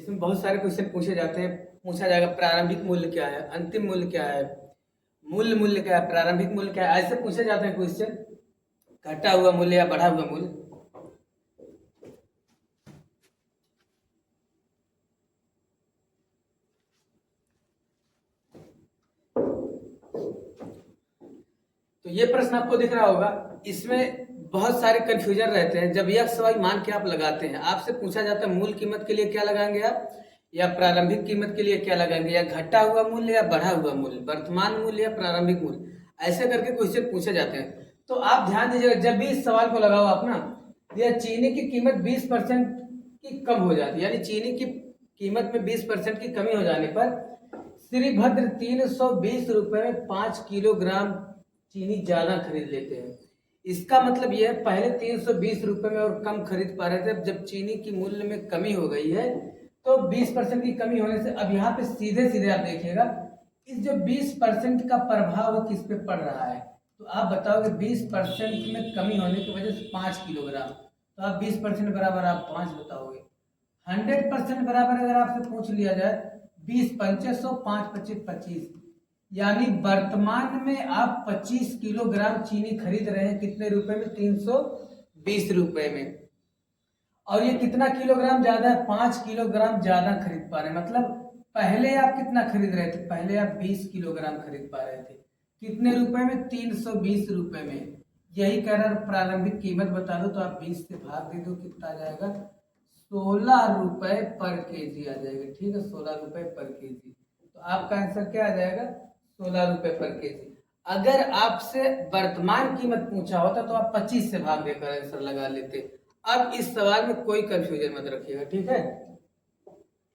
इसमें बहुत सारे क्वेश्चन पूछे जाते हैं। पूछा जाएगा प्रारंभिक मूल्य क्या है, अंतिम मूल्य क्या है, मूल्य क्या है, प्रारंभिक मूल्य क्या है, ऐसे पूछे जाते हैं क्वेश्चन। घटा हुआ मूल्य या बढ़ा हुआ मूल्य। तो ये प्रश्न आपको दिख रहा होगा। इसमें बहुत सारे कंफ्यूजन रहते हैं। जब x y मान के आप लगाते हैं, आपसे पूछा जाता है मूल कीमत के लिए क्या लगाएंगे आप, या प्रारंभिक कीमत के लिए क्या लगाएंगे, या घटा हुआ मूल्य या बढ़ा हुआ मूल्य, वर्तमान मूल्य या प्रारंभिक मूल्य, ऐसे करके क्वेश्चन पूछे जाते हैं। तो आप ध्यान दीजिएगा, जब भी इस सवाल को लगाओ आप ना, यह चीनी की कीमत 20% की कम हो जाती है, यानी चीनी की कीमत में 20% की कमी हो जाने पर श्रीभद्र 320 रुपए में 5 किलोग्राम चीनी ज्यादा खरीद लेते हैं। इसका मतलब यह है, पहले 320 रुपए में और कम खरीद पा रहे थे, अब जब चीनी की मूल्य में कमी हो गई है तो 20% की कमी होने से अब यहाँ पे सीधे सीधे आप देखिएगा, इस जो 20% का प्रभाव वो किस पे पड़ रहा है। तो आप बताओगे 20% में कमी होने की वजह से 5 किलोग्राम, तो आप 20% बराबर आप 5 बताओगे। 100% बराबर अगर आपसे पूछ लिया जाए, 20 पंचे 100, 5 पच्चीस 25, यानी वर्तमान में आप 25 किलोग्राम चीनी खरीद रहे हैं कितने रुपए में, 320 रुपए में। और ये कितना किलोग्राम ज्यादा है, 5 किलोग्राम ज्यादा खरीद पा रहे हैं। मतलब पहले आप कितना खरीद रहे थे, पहले आप 20 किलोग्राम खरीद पा रहे थे, कितने रुपए में, 320 रुपए में। यही कह रहा प्रारंभिक कीमत बता दो, तो आप 20 से भाग दे दो, कितना आ जाएगा, 16 रुपए पर केजी आ जाएगा। ठीक है, 16 रुपए पर केजी। तो आपका आंसर क्या आ जाएगा, 16 रुपए पर केजी। अगर आपसे वर्तमान कीमत पूछा होता तो आप 25 से भाग देकर आंसर लगा लेते। अब इस सवाल में कोई कंफ्यूजन मत रखिएगा, ठीक है।